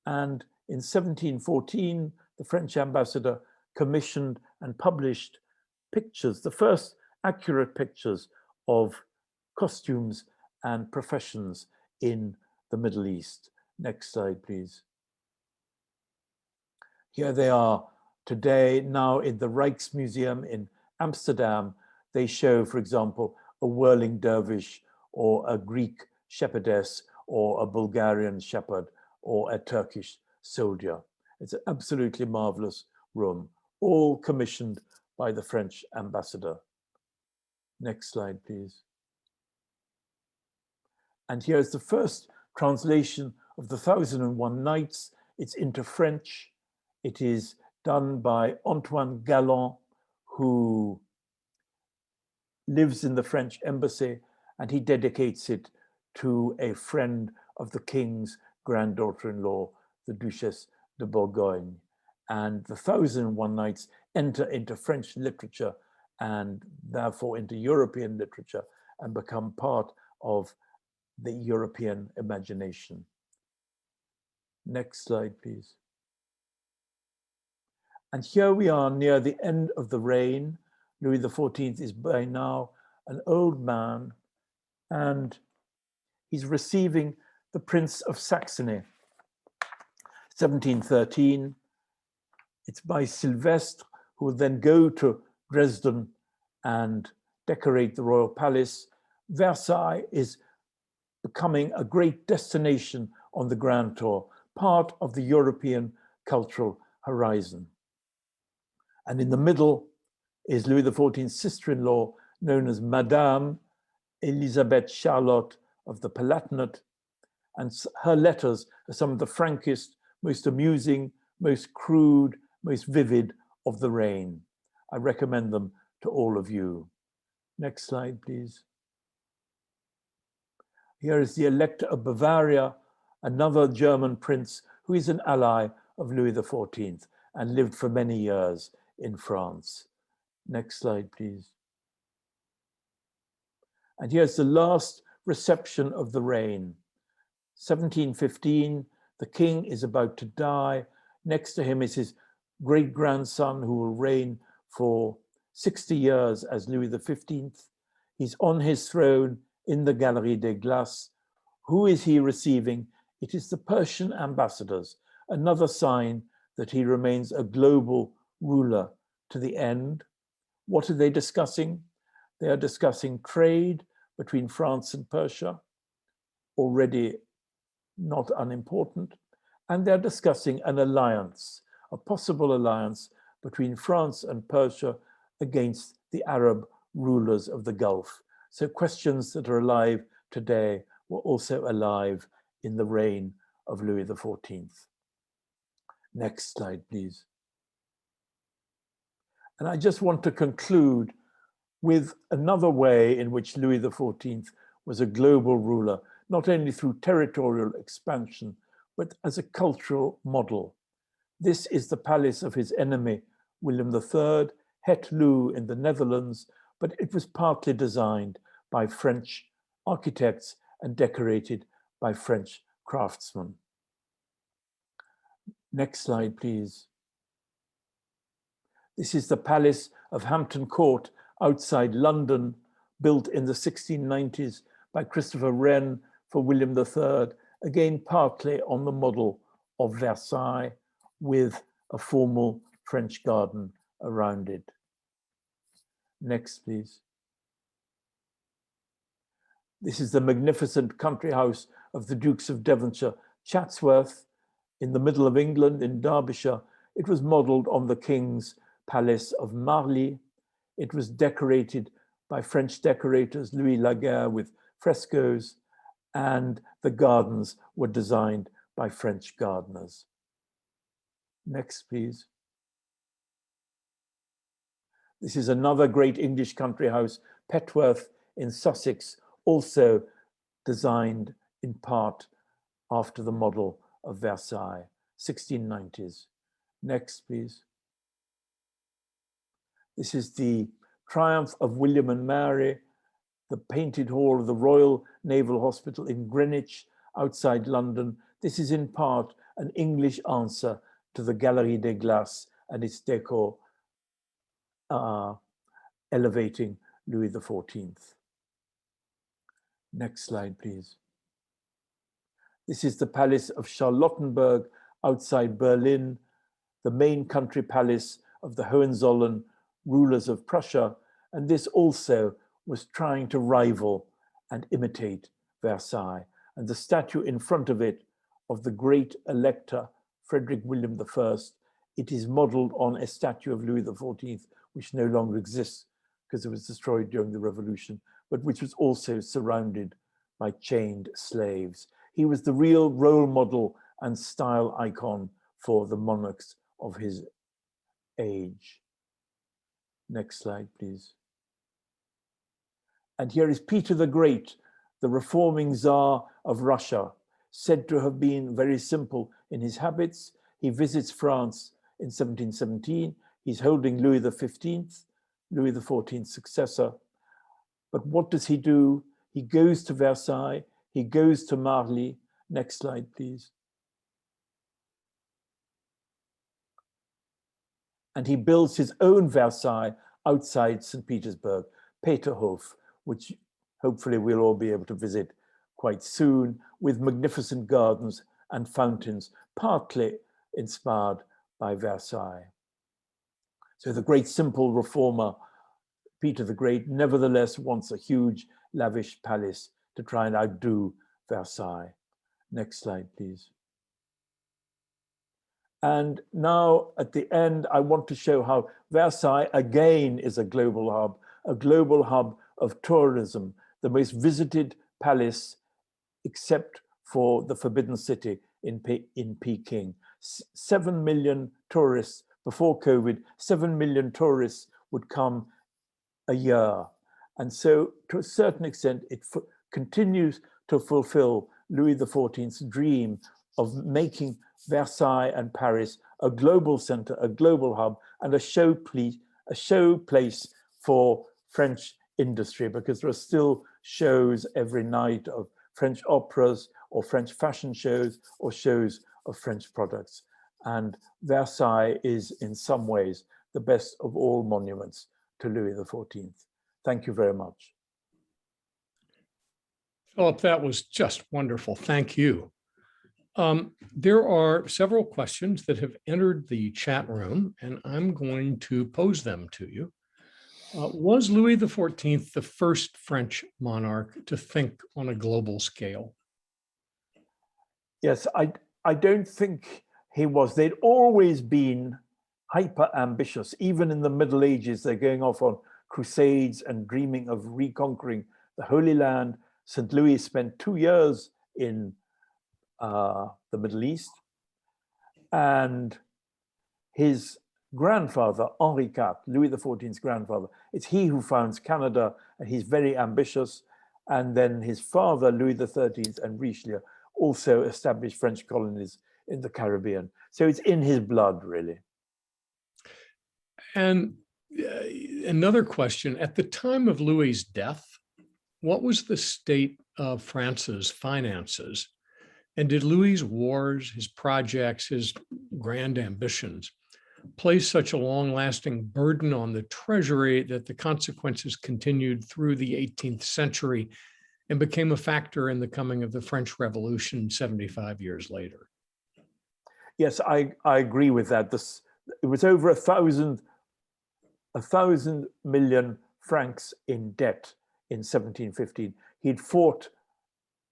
And in 1714, the French ambassador commissioned and published pictures, the first accurate pictures of costumes and professions in the Middle East. Next slide, please. Here they are today, now in the Rijksmuseum in Amsterdam. They show, for example, a whirling dervish or a Greek shepherdess or a Bulgarian shepherd or a Turkish soldier. It's an absolutely marvelous room, all commissioned by the French ambassador. Next slide, please. And here's the first translation of the 1001 Nights. It's into French. It is done by Antoine Galland, who lives in the French embassy, and he dedicates it to a friend of the king's granddaughter-in-law, the Duchesse de Bourgogne. And the 1001 Nights enter into French literature and therefore into European literature and become part of the European imagination. Next slide, please. And here we are near the end of the reign. Louis XIV is by now an old man, and he's receiving the Prince of Saxony. 1713, it's by Sylvestre, who will then go to Dresden and decorate the royal palace. Versailles is becoming a great destination on the Grand Tour, part of the European cultural horizon. And in the middle is Louis XIV's sister-in-law, known as Madame Elisabeth Charlotte of the Palatinate, and her letters are some of the frankest, most amusing, most crude, most vivid of the reign. I recommend them to all of you. Next slide, please. Here is the Elector of Bavaria, another German prince who is an ally of Louis XIV and lived for many years in France. Next slide, please. And here's the last reception of the reign. 1715, the king is about to die. Next to him is his great-grandson, who will reign for 60 years as Louis XV. He's on his throne in the Galerie des Glaces. Who is he receiving? It is the Persian ambassadors, another sign that he remains a global ruler to the end. What are they discussing? They are discussing trade between France and Persia, already not unimportant, and they're discussing an alliance, a possible alliance between France and Persia against the Arab rulers of the Gulf. So questions that are alive today were also alive in the reign of Louis XIV. Next slide, please. And I just want to conclude with another way in which Louis XIV was a global ruler, not only through territorial expansion, but as a cultural model. This is the palace of his enemy, William III, Het Loo in the Netherlands, but it was partly designed by French architects and decorated by French craftsmen. Next slide, please. This is the Palace of Hampton Court outside London, built in the 1690s by Christopher Wren for William III, again partly on the model of Versailles, with a formal French garden around it. Next, please. This is the magnificent country house of the Dukes of Devonshire, Chatsworth, in the middle of England, in Derbyshire. It was modelled on the King's Palace of Marly. It was decorated by French decorators, Louis Laguerre, with frescoes, and the gardens were designed by French gardeners. Next, please. This is another great English country house, Petworth in Sussex, also designed in part after the model of Versailles, 1690s. Next, please. This is the triumph of William and Mary, the painted hall of the Royal Naval Hospital in Greenwich, outside London. This is in part an English answer to the Galerie des Glaces and its decor elevating Louis XIV. Next slide, please. This is the Palace of Charlottenburg outside Berlin, the main country palace of the Hohenzollern rulers of Prussia, and this also was trying to rival and imitate Versailles. And the statue in front of it of the great Elector Frederick William I, it is modeled on a statue of Louis XIV, which no longer exists because it was destroyed during the Revolution, but which was also surrounded by chained slaves. He was the real role model and style icon for the monarchs of his age. Next slide, please. And here is Peter the Great, the reforming Tsar of Russia, said to have been very simple in his habits. He visits France in 1717. He's holding Louis XV, Louis XIV's successor. But what does he do? He goes to Versailles, he goes to Marly. Next slide, please. And he builds his own Versailles outside St. Petersburg, Peterhof, which hopefully we'll all be able to visit quite soon, with magnificent gardens and fountains, partly inspired by Versailles. So the great simple reformer, Peter the Great, nevertheless wants a huge, lavish palace to try and outdo Versailles. Next slide, please. And now at the end, I want to show how Versailles again is a global hub of tourism, the most visited palace except for the Forbidden City in Peking. 7 million tourists before COVID, 7 million tourists would come a year. And so to a certain extent, it continues to fulfill Louis XIV's dream of making Versailles and Paris a global center, a global hub, and a showplace for French industry, because there are still shows every night of French operas or French fashion shows or shows of French products. And Versailles is in some ways the best of all monuments to Louis XIV. Thank you very much. Philip, that was just wonderful. Thank you. There are several questions that have entered the chat room, and I'm going to pose them to you. Was Louis XIV the first French monarch to think on a global scale? Yes, I don't think he was. They'd always been hyper ambitious. Even in the Middle Ages, they're going off on crusades and dreaming of reconquering the Holy Land. St. Louis spent 2 years in the Middle East, and his grandfather, Henri IV, Louis XIV's grandfather, it's he who founds Canada, and he's very ambitious. And then his father, Louis XIII and Richelieu, also established French colonies in the Caribbean. So it's in his blood, really. And another question, at the time of Louis's death, what was the state of France's finances? And did Louis's wars, his projects, his grand ambitions place such a long-lasting burden on the treasury that the consequences continued through the 18th century and became a factor in the coming of the French Revolution 75 years later? Yes, I agree with that. It was over 1,000 million francs in debt in 1715. He'd fought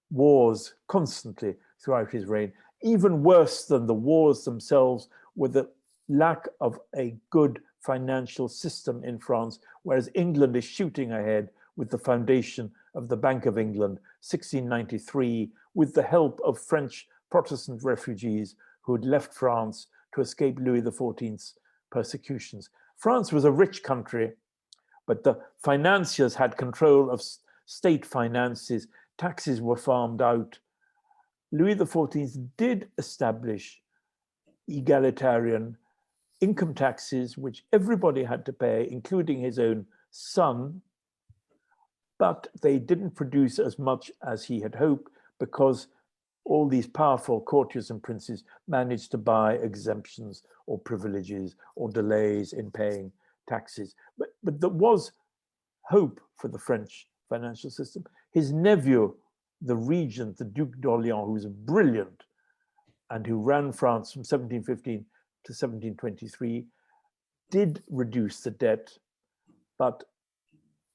wars constantly throughout his reign. Even worse than the wars themselves were the lack of a good financial system in France, whereas England is shooting ahead with the foundation of the Bank of England, 1693, with the help of French Protestant refugees who had left France to escape Louis XIV's persecutions. France was a rich country, but the financiers had control of state finances. Taxes were farmed out. Louis XIV did establish egalitarian income taxes, which everybody had to pay, including his own son, but they didn't produce as much as he had hoped because all these powerful courtiers and princes managed to buy exemptions or privileges or delays in paying taxes. But there was hope for the French financial system. His nephew, the regent, the Duc d'Orléans, who was brilliant and who ran France from 1715 to 1723, did reduce the debt, but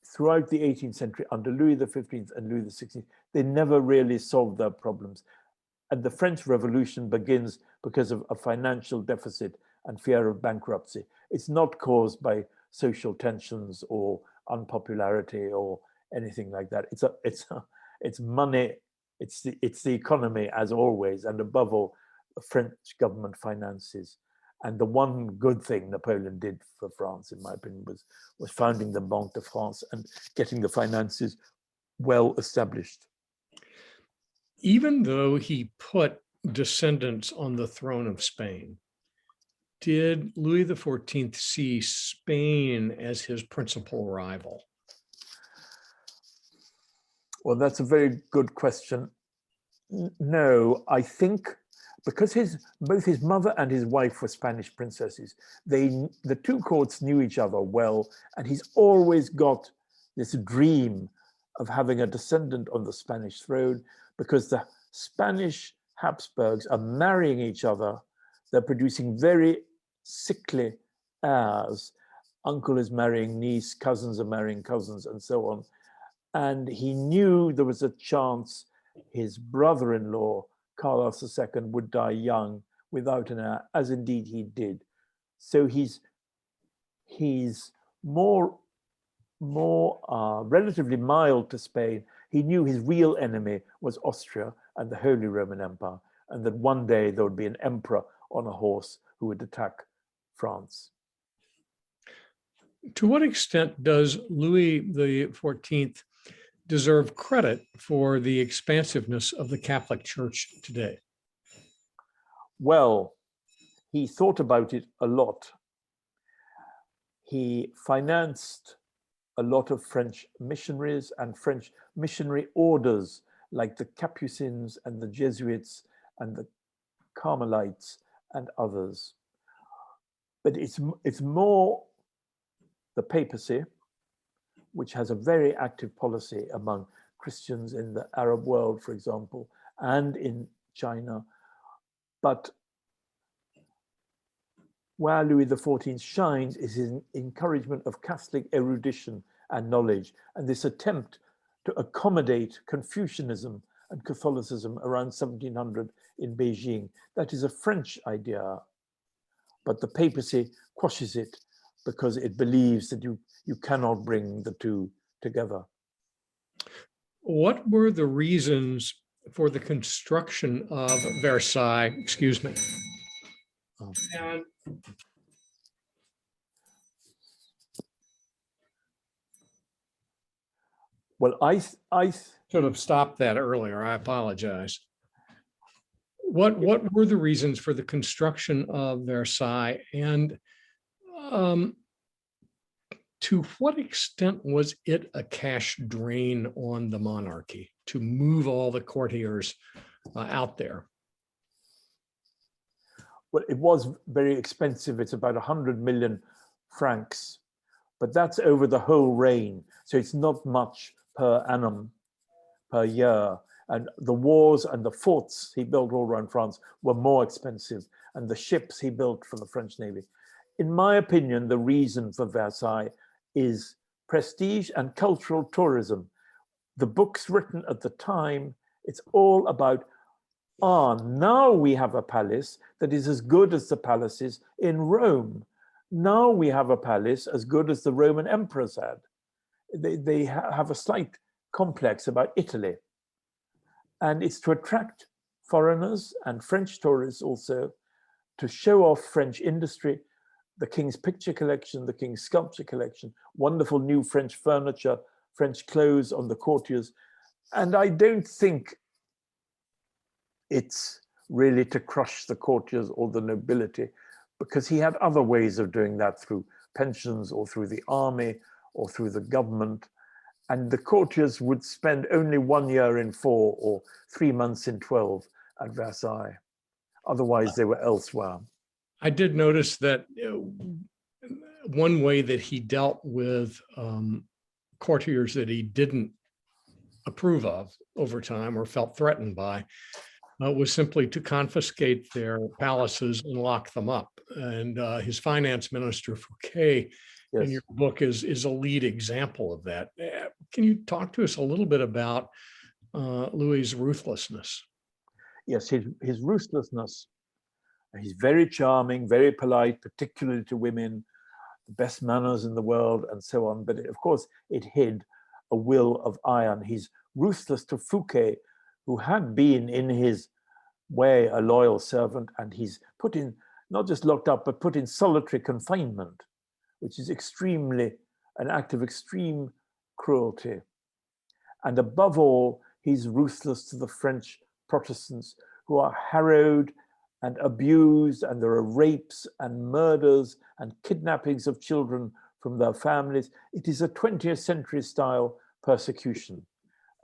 throughout the 18th century, under Louis XV and Louis XVI, they never really solved their problems. And the French Revolution begins because of a financial deficit and fear of bankruptcy. It's not caused by social tensions or unpopularity or anything like that. It's money. It's the economy, as always, and above all, the French government finances. And the one good thing Napoleon did for France, in my opinion, was founding the Banque de France and getting the finances well established. Even though he put descendants on the throne of Spain, did Louis XIV see Spain as his principal rival? Well, that's a very good question. No, I think because both his mother and his wife were Spanish princesses, the two courts knew each other well, and he's always got this dream of having a descendant on the Spanish throne, because the Spanish Habsburgs are marrying each other. They're producing very sickly heirs. Uncle is marrying niece, cousins are marrying cousins, and so on. And he knew there was a chance his brother-in-law, Carlos II, would die young without an heir, as indeed he did. So he's more relatively mild to Spain. He knew his real enemy was Austria and the Holy Roman Empire, and that one day there would be an emperor on a horse who would attack France. To what extent does Louis XIV deserve credit for the expansiveness of the Catholic Church today? Well, he thought about it a lot. He financed a lot of French missionaries and French missionary orders, like the Capucins and the Jesuits and the Carmelites and others. But it's more the papacy, which has a very active policy among Christians in the Arab world, for example, and in China. But where Louis XIV shines is his encouragement of Catholic erudition and knowledge, and this attempt to accommodate Confucianism and Catholicism around 1700 in Beijing. That is a French idea, but the papacy quashes it because it believes that you cannot bring the two together. What were the reasons for the construction of Versailles? Excuse me. And well, I should have stopped that earlier. I apologize. What were the reasons for the construction of Versailles, and to what extent was it a cash drain on the monarchy to move all the courtiers out there? Well, it was very expensive. It's about 100 million francs, but that's over the whole reign. So it's not much per annum, per year. And the wars and the forts he built all around France were more expensive, and the ships he built for the French Navy. In my opinion, the reason for Versailles is prestige and cultural tourism. The books written at the time, it's all about, now we have a palace that is as good as the palaces in Rome. Now we have a palace as good as the Roman emperors had. They have a slight complex about Italy. And it's to attract foreigners and French tourists also, to show off French industry, the King's picture collection, the King's sculpture collection, wonderful new French furniture, French clothes on the courtiers. And I don't think it's really to crush the courtiers or the nobility, because he had other ways of doing that, through pensions or through the army or through the government. And the courtiers would spend only 1 year in 4 or 3 months in 12 at Versailles. Otherwise, they were elsewhere. I did notice that one way that he dealt with courtiers that he didn't approve of over time or felt threatened by was simply to confiscate their palaces and lock them up. And his finance minister, Fouquet, Yes. in your book is a lead example of that. Can you talk to us a little bit about Louis's ruthlessness? Yes, his ruthlessness. He's very charming, very polite, particularly to women, the best manners in the world, and so on. But of course, it hid a will of iron. He's ruthless to Fouquet, who had been in his way a loyal servant, and he's put in, not just locked up, but put in solitary confinement, which is an act of extreme cruelty. And above all, he's ruthless to the French Protestants, who are harrowed and abused, and there are rapes and murders and kidnappings of children from their families. It is a 20th century style persecution.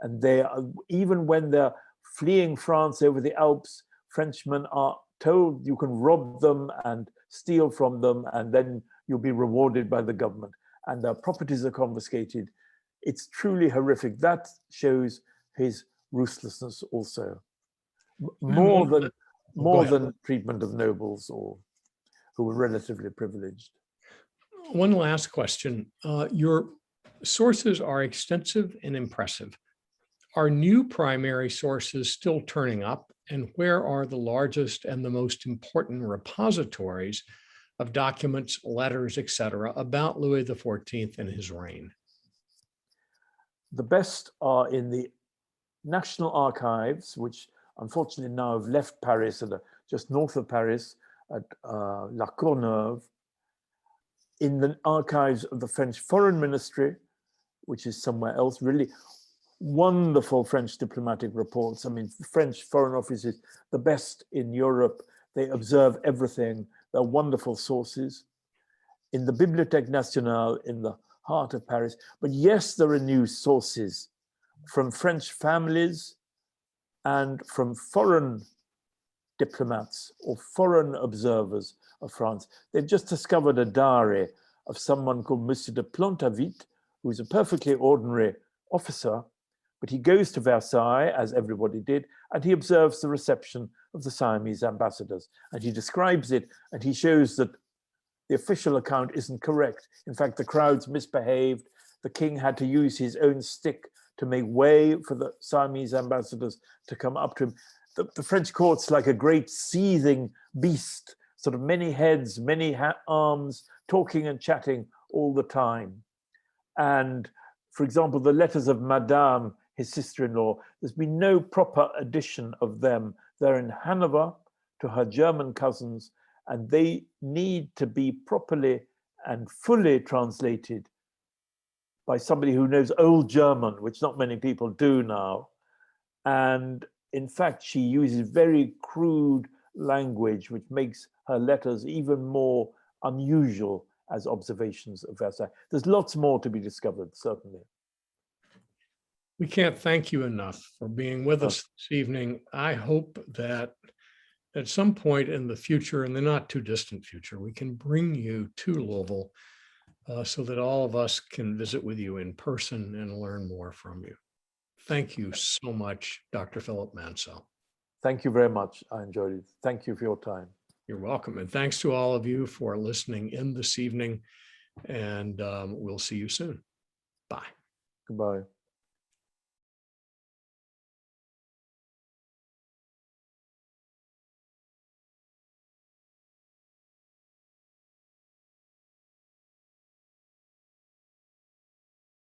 And they are, even when they're fleeing France over the Alps, Frenchmen are told you can rob them and steal from them, and then you'll be rewarded by the government. And their properties are confiscated. It's truly horrific. That shows his ruthlessness also. More than treatment of nobles or who were relatively privileged. One last question. Your sources are extensive and impressive. Are new primary sources still turning up? And where are the largest and the most important repositories of documents, letters, etc., about Louis XIV and his reign? The best are in the National Archives, which unfortunately now have left Paris, just north of Paris, at La Courneuve, in the archives of the French Foreign Ministry, which is somewhere else. Really wonderful French diplomatic reports. I mean, the French Foreign Office is the best in Europe. They observe everything. They're wonderful sources. In the Bibliothèque Nationale, in the heart of Paris. But yes, there are new sources from French families and from foreign diplomats or foreign observers of France. They've just discovered a diary of someone called Monsieur de Plantavit, who's a perfectly ordinary officer, but he goes to Versailles, as everybody did, and he observes the reception of the Siamese ambassadors. And he describes it, and he shows that the official account isn't correct. In fact, the crowds misbehaved. The king had to use his own stick to make way for the Siamese ambassadors to come up to him. The French court's like a great seething beast, sort of many heads, many arms, talking and chatting all the time. And for example, the letters of Madame, his sister-in-law, there's been no proper edition of them. They're in Hanover to her German cousins, and they need to be properly and fully translated by somebody who knows Old German, which not many people do now. And in fact, she uses very crude language, which makes her letters even more unusual as observations of Versailles. There's lots more to be discovered, certainly. We can't thank you enough for being with us this evening. I hope that at some point in the future, in the not too distant future, we can bring you to Louisville so that all of us can visit with you in person and learn more from you. Thank you so much, Dr. Philip Mansel. Thank you very much. I enjoyed it. Thank you for your time. You're welcome. And thanks to all of you for listening in this evening. And we'll see you soon. Bye. Goodbye.